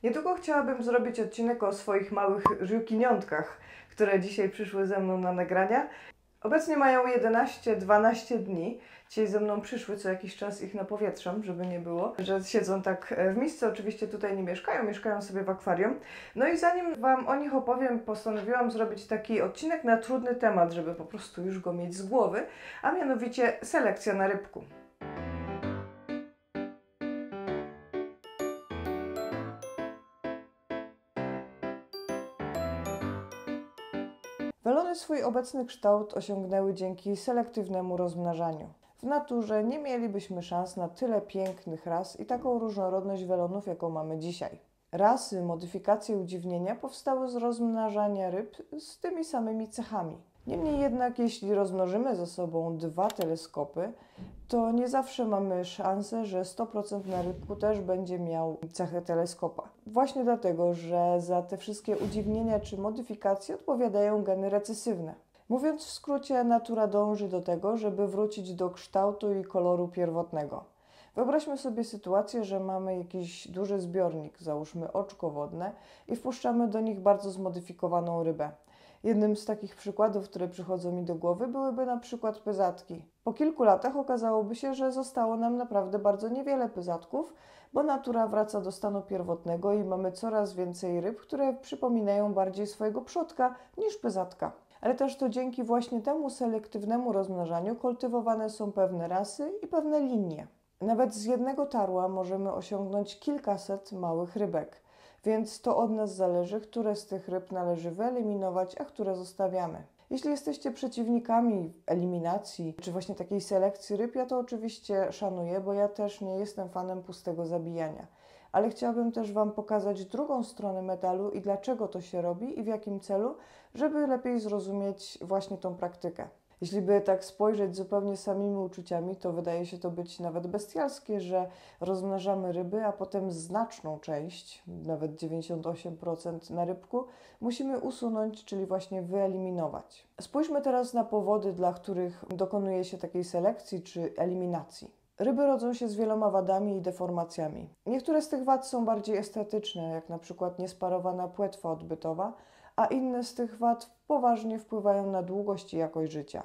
Niedługo chciałabym zrobić odcinek o swoich małych żółkiniątkach, które dzisiaj przyszły ze mną na nagrania. Obecnie mają 11-12 dni. Dzisiaj ze mną przyszły, co jakiś czas ich napowietrzam, żeby nie było, że siedzą tak w misce. Oczywiście tutaj nie mieszkają, mieszkają sobie w akwarium. No i zanim Wam o nich opowiem, postanowiłam zrobić taki odcinek na trudny temat, żeby po prostu już go mieć z głowy, a mianowicie selekcja na rybku. Welony swój obecny kształt osiągnęły dzięki selektywnemu rozmnażaniu. W naturze nie mielibyśmy szans na tyle pięknych ras i taką różnorodność welonów, jaką mamy dzisiaj. Rasy, modyfikacje, udziwnienia powstały z rozmnażania ryb z tymi samymi cechami. Niemniej jednak, jeśli rozmnożymy ze sobą dwa teleskopy, to nie zawsze mamy szansę, że 100% na rybku też będzie miał cechę teleskopa. Właśnie dlatego, że za te wszystkie udziwnienia czy modyfikacje odpowiadają geny recesywne. Mówiąc w skrócie, natura dąży do tego, żeby wrócić do kształtu i koloru pierwotnego. Wyobraźmy sobie sytuację, że mamy jakiś duży zbiornik, załóżmy oczko wodne, i wpuszczamy do nich bardzo zmodyfikowaną rybę. Jednym z takich przykładów, które przychodzą mi do głowy, byłyby na przykład pyzatki. Po kilku latach okazałoby się, że zostało nam naprawdę bardzo niewiele pyzatków, bo natura wraca do stanu pierwotnego i mamy coraz więcej ryb, które przypominają bardziej swojego przodka niż pyzatka. Ale też to dzięki właśnie temu selektywnemu rozmnażaniu kultywowane są pewne rasy i pewne linie. Nawet z jednego tarła możemy osiągnąć kilkaset małych rybek, więc to od nas zależy, które z tych ryb należy wyeliminować, a które zostawiamy. Jeśli jesteście przeciwnikami eliminacji, czy właśnie takiej selekcji ryb, ja to oczywiście szanuję, bo ja też nie jestem fanem pustego zabijania. Ale chciałabym też Wam pokazać drugą stronę medalu i dlaczego to się robi i w jakim celu, żeby lepiej zrozumieć właśnie tą praktykę. Jeśli by tak spojrzeć zupełnie samymi uczuciami, to wydaje się to być nawet bestialskie, że rozmnażamy ryby, a potem znaczną część, nawet 98% na rybku, musimy usunąć, czyli właśnie wyeliminować. Spójrzmy teraz na powody, dla których dokonuje się takiej selekcji czy eliminacji. Ryby rodzą się z wieloma wadami i deformacjami. Niektóre z tych wad są bardziej estetyczne, jak na przykład niesparowana płetwa odbytowa, a inne z tych wad poważnie wpływają na długość i jakość życia.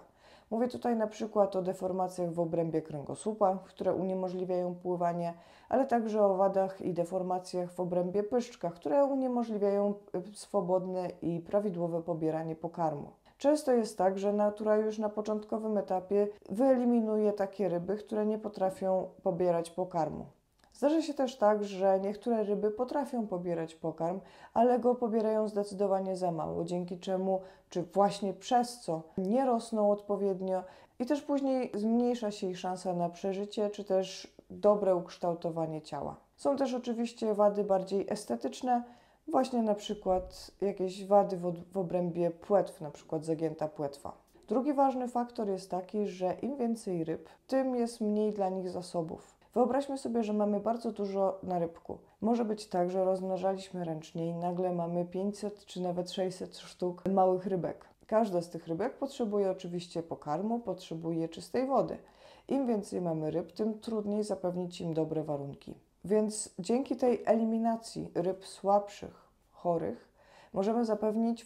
Mówię tutaj na przykład o deformacjach w obrębie kręgosłupa, które uniemożliwiają pływanie, ale także o wadach i deformacjach w obrębie pyszczka, które uniemożliwiają swobodne i prawidłowe pobieranie pokarmu. Często jest tak, że natura już na początkowym etapie wyeliminuje takie ryby, które nie potrafią pobierać pokarmu. Zdarza się też tak, że niektóre ryby potrafią pobierać pokarm, ale go pobierają zdecydowanie za mało, dzięki czemu, czy właśnie przez co, nie rosną odpowiednio i też później zmniejsza się ich szansa na przeżycie, czy też dobre ukształtowanie ciała. Są też oczywiście wady bardziej estetyczne, właśnie na przykład jakieś wady w obrębie płetw, na przykład zagięta płetwa. Drugi ważny faktor jest taki, że im więcej ryb, tym jest mniej dla nich zasobów. Wyobraźmy sobie, że mamy bardzo dużo na rybku. Może być tak, że rozmnażaliśmy ręcznie i nagle mamy 500 czy nawet 600 sztuk małych rybek. Każda z tych rybek potrzebuje oczywiście pokarmu, potrzebuje czystej wody. Im więcej mamy ryb, tym trudniej zapewnić im dobre warunki. Więc dzięki tej eliminacji ryb słabszych, chorych, możemy zapewnić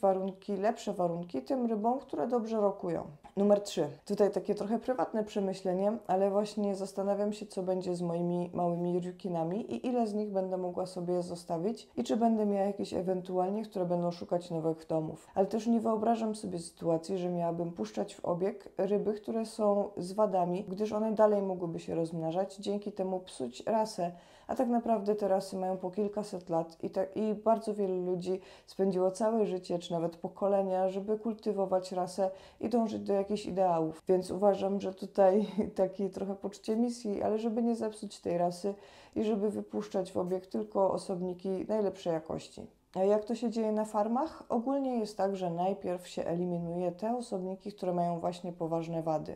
lepsze warunki tym rybom, które dobrze rokują. Numer 3. Tutaj takie trochę prywatne przemyślenie, ale właśnie zastanawiam się, co będzie z moimi małymi rekinami i ile z nich będę mogła sobie zostawić i czy będę miała jakieś ewentualnie, które będą szukać nowych domów. Ale też nie wyobrażam sobie sytuacji, że miałabym puszczać w obieg ryby, które są z wadami, gdyż one dalej mogłyby się rozmnażać, dzięki temu psuć rasę, a tak naprawdę te rasy mają po kilkaset lat i bardzo wielu ludzi spędziło całe życie, czy nawet pokolenia, żeby kultywować rasę i dążyć do jakichś ideałów. Więc uważam, że tutaj takie trochę poczucie misji, ale żeby nie zepsuć tej rasy i żeby wypuszczać w obieg tylko osobniki najlepszej jakości. A jak to się dzieje na farmach? Ogólnie jest tak, że najpierw się eliminuje te osobniki, które mają właśnie poważne wady.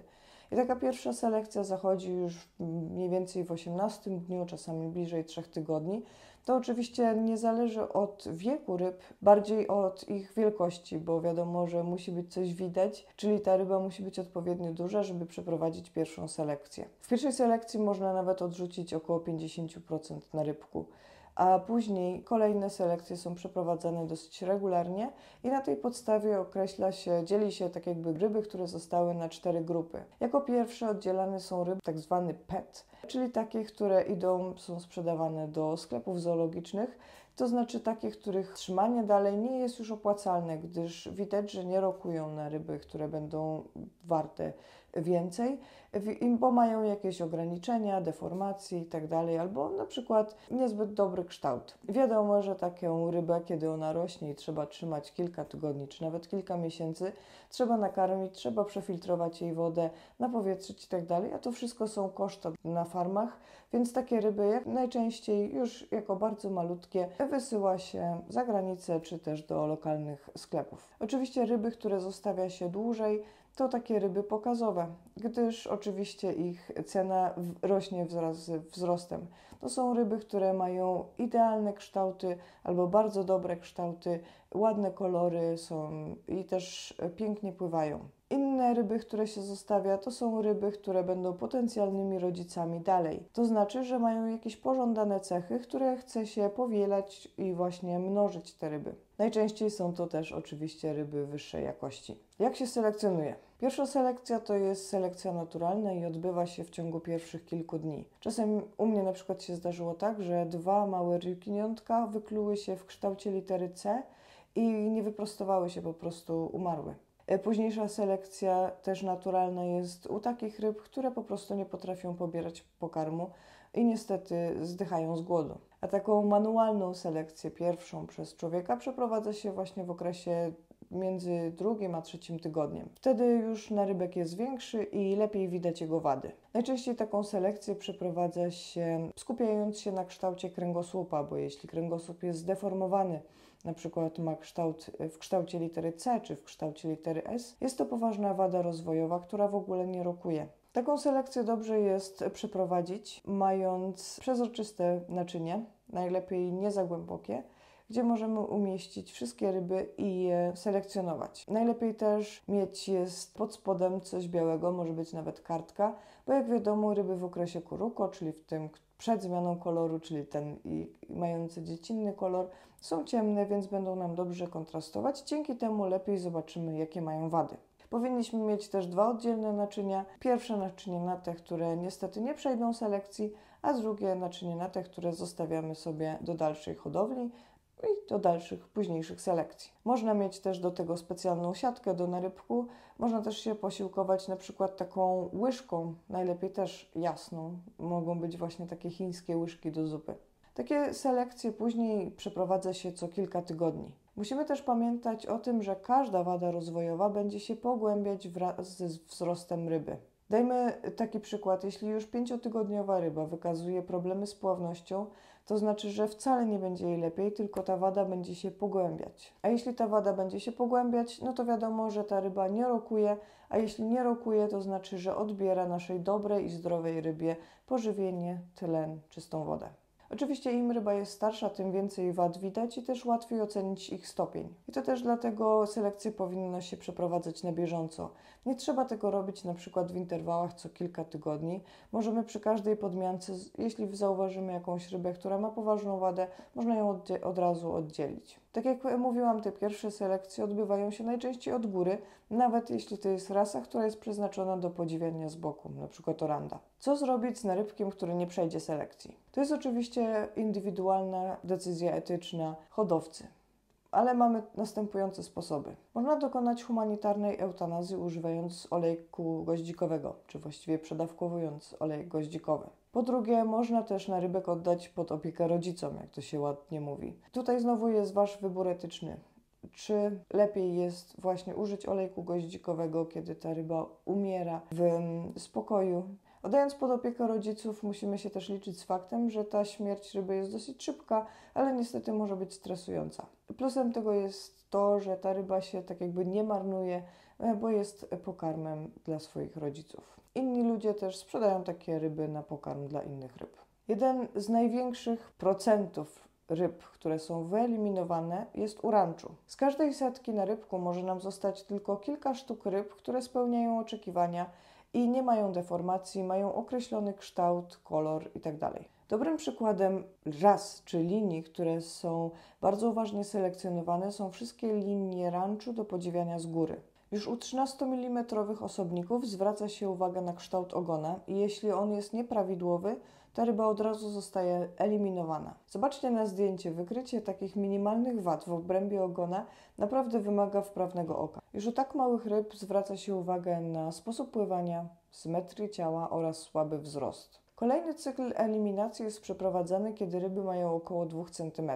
I taka pierwsza selekcja zachodzi już mniej więcej w 18 dniu, czasami bliżej 3 tygodni. To oczywiście nie zależy od wieku ryb, bardziej od ich wielkości, bo wiadomo, że musi być coś widać, czyli ta ryba musi być odpowiednio duża, żeby przeprowadzić pierwszą selekcję. W pierwszej selekcji można nawet odrzucić około 50% na rybku. a później kolejne selekcje są przeprowadzane dosyć regularnie i na tej podstawie dzieli się tak jakby ryby, które zostały na 4 grupy. Jako pierwsze oddzielane są ryby tak zwany PET, czyli takie, które są sprzedawane do sklepów zoologicznych, to znaczy takie, których trzymanie dalej nie jest już opłacalne, gdyż widać, że nie rokują na ryby, które będą warte więcej, bo mają jakieś ograniczenia, deformacje i tak dalej, albo na przykład niezbyt dobry kształt. Wiadomo, że taką rybę, kiedy ona rośnie i trzeba trzymać kilka tygodni, czy nawet kilka miesięcy, trzeba nakarmić, trzeba przefiltrować jej wodę, napowietrzyć i tak dalej, a to wszystko są koszta na farmach, więc takie ryby jak najczęściej już jako bardzo malutkie wysyła się za granicę, czy też do lokalnych sklepów. Oczywiście ryby, które zostawia się dłużej, to takie ryby pokazowe, gdyż oczywiście ich cena rośnie wraz z wzrostem. To są ryby, które mają idealne kształty albo bardzo dobre kształty, ładne kolory są i też pięknie pływają. Inne ryby, które się zostawia, to są ryby, które będą potencjalnymi rodzicami dalej. To znaczy, że mają jakieś pożądane cechy, które chce się powielać i właśnie mnożyć te ryby. Najczęściej są to też oczywiście ryby wyższej jakości. Jak się selekcjonuje? Pierwsza selekcja to jest selekcja naturalna i odbywa się w ciągu pierwszych kilku dni. Czasem u mnie na przykład się zdarzyło tak, że 2 małe rykiniątka wykluły się w kształcie litery C i nie wyprostowały się, po prostu umarły. Późniejsza selekcja też naturalna jest u takich ryb, które po prostu nie potrafią pobierać pokarmu i niestety zdychają z głodu. A taką manualną selekcję pierwszą przez człowieka przeprowadza się właśnie w okresie między 2 a 3 tygodniem. Wtedy już narybek jest większy i lepiej widać jego wady. Najczęściej taką selekcję przeprowadza się skupiając się na kształcie kręgosłupa, bo jeśli kręgosłup jest zdeformowany, na przykład ma kształt w kształcie litery C czy w kształcie litery S, jest to poważna wada rozwojowa, która w ogóle nie rokuje. Taką selekcję dobrze jest przeprowadzić, mając przezroczyste naczynie, najlepiej nie za głębokie, gdzie możemy umieścić wszystkie ryby i je selekcjonować. Najlepiej też mieć jest pod spodem coś białego, może być nawet kartka, bo jak wiadomo ryby w okresie kuruko, czyli w tym przed zmianą koloru, czyli ten mający dziecinny kolor, są ciemne, więc będą nam dobrze kontrastować. Dzięki temu lepiej zobaczymy, jakie mają wady. Powinniśmy mieć też 2 oddzielne naczynia. Pierwsze naczynie na te, które niestety nie przejdą selekcji, a drugie naczynie na te, które zostawiamy sobie do dalszej hodowli i do dalszych, późniejszych selekcji. Można mieć też do tego specjalną siatkę do narybku. Można też się posiłkować na przykład taką łyżką, najlepiej też jasną. Mogą być właśnie takie chińskie łyżki do zupy. Takie selekcje później przeprowadza się co kilka tygodni. Musimy też pamiętać o tym, że każda wada rozwojowa będzie się pogłębiać wraz ze wzrostem ryby. Dajmy taki przykład, jeśli już 5-tygodniowa ryba wykazuje problemy z pławnością, to znaczy, że wcale nie będzie jej lepiej, tylko ta wada będzie się pogłębiać. A jeśli ta wada będzie się pogłębiać, no to wiadomo, że ta ryba nie rokuje, a jeśli nie rokuje, to znaczy, że odbiera naszej dobrej i zdrowej rybie pożywienie, tlen, czystą wodę. Oczywiście im ryba jest starsza, tym więcej wad widać i też łatwiej ocenić ich stopień. I to też dlatego selekcje powinno się przeprowadzać na bieżąco. Nie trzeba tego robić na przykład w interwałach co kilka tygodni. Możemy przy każdej podmiance, jeśli zauważymy jakąś rybę, która ma poważną wadę, można ją od razu oddzielić. Tak jak mówiłam, te pierwsze selekcje odbywają się najczęściej od góry, nawet jeśli to jest rasa, która jest przeznaczona do podziwiania z boku, na przykład oranda. Co zrobić z narybkiem, który nie przejdzie selekcji? To jest oczywiście indywidualna decyzja etyczna hodowcy. Ale mamy następujące sposoby. Można dokonać humanitarnej eutanazji używając olejku goździkowego, czy właściwie przedawkowując olejek goździkowy. Po drugie, można też narybek oddać pod opiekę rodzicom, jak to się ładnie mówi. Tutaj znowu jest Wasz wybór etyczny. Czy lepiej jest właśnie użyć olejku goździkowego, kiedy ta ryba umiera w spokoju? Oddając pod opiekę rodziców, musimy się też liczyć z faktem, że ta śmierć ryby jest dosyć szybka, ale niestety może być stresująca. Plusem tego jest to, że ta ryba się tak jakby nie marnuje, bo jest pokarmem dla swoich rodziców. Inni ludzie też sprzedają takie ryby na pokarm dla innych ryb. Jeden z największych procentów ryb, które są wyeliminowane, jest u ranczu. Z każdej setki na rybku może nam zostać tylko kilka sztuk ryb, które spełniają oczekiwania i nie mają deformacji, mają określony kształt, kolor itd. Dobrym przykładem ras czy linii, które są bardzo uważnie selekcjonowane, są wszystkie linie ranczu do podziwiania z góry. Już u 13 mm osobników zwraca się uwagę na kształt ogona i jeśli on jest nieprawidłowy, ta ryba od razu zostaje eliminowana. Zobaczcie na zdjęcie, wykrycie takich minimalnych wad w obrębie ogona naprawdę wymaga wprawnego oka. Już u tak małych ryb zwraca się uwagę na sposób pływania, symetrię ciała oraz słaby wzrost. Kolejny cykl eliminacji jest przeprowadzany, kiedy ryby mają około 2 cm.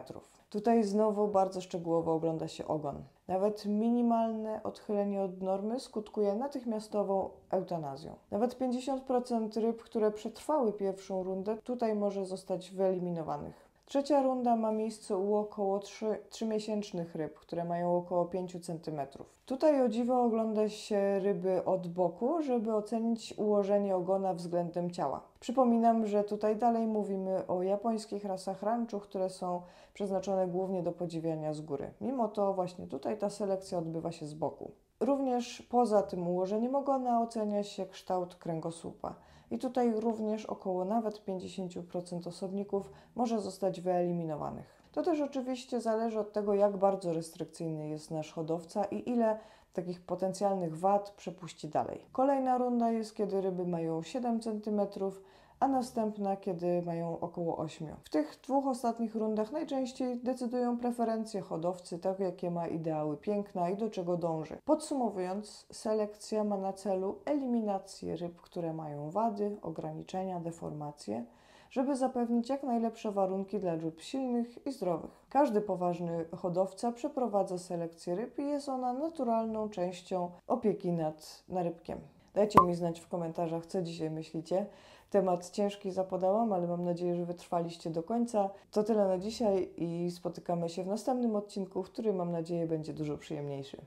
Tutaj znowu bardzo szczegółowo ogląda się ogon. Nawet minimalne odchylenie od normy skutkuje natychmiastową eutanazją. Nawet 50% ryb, które przetrwały pierwszą rundę, tutaj może zostać wyeliminowanych. Trzecia runda ma miejsce u około 3-miesięcznych ryb, które mają około 5 cm. Tutaj o dziwo ogląda się ryby od boku, żeby ocenić ułożenie ogona względem ciała. Przypominam, że tutaj dalej mówimy o japońskich rasach ranczu, które są przeznaczone głównie do podziwiania z góry. Mimo to właśnie tutaj ta selekcja odbywa się z boku. Również poza tym ułożeniem ogona ocenia się kształt kręgosłupa. I tutaj również około nawet 50% osobników może zostać wyeliminowanych. To też oczywiście zależy od tego, jak bardzo restrykcyjny jest nasz hodowca i ile takich potencjalnych wad przepuści dalej. Kolejna runda jest, kiedy ryby mają 7 cm, a następna, kiedy mają około 8. W tych dwóch ostatnich rundach najczęściej decydują preferencje hodowcy, tak jakie ma ideały piękna i do czego dąży. Podsumowując, selekcja ma na celu eliminację ryb, które mają wady, ograniczenia, deformacje, żeby zapewnić jak najlepsze warunki dla ryb silnych i zdrowych. Każdy poważny hodowca przeprowadza selekcję ryb i jest ona naturalną częścią opieki nad rybkiem. Dajcie mi znać w komentarzach, co dzisiaj myślicie. Temat ciężki zapodałam, ale mam nadzieję, że wytrwaliście do końca. To tyle na dzisiaj i spotykamy się w następnym odcinku, który mam nadzieję będzie dużo przyjemniejszy.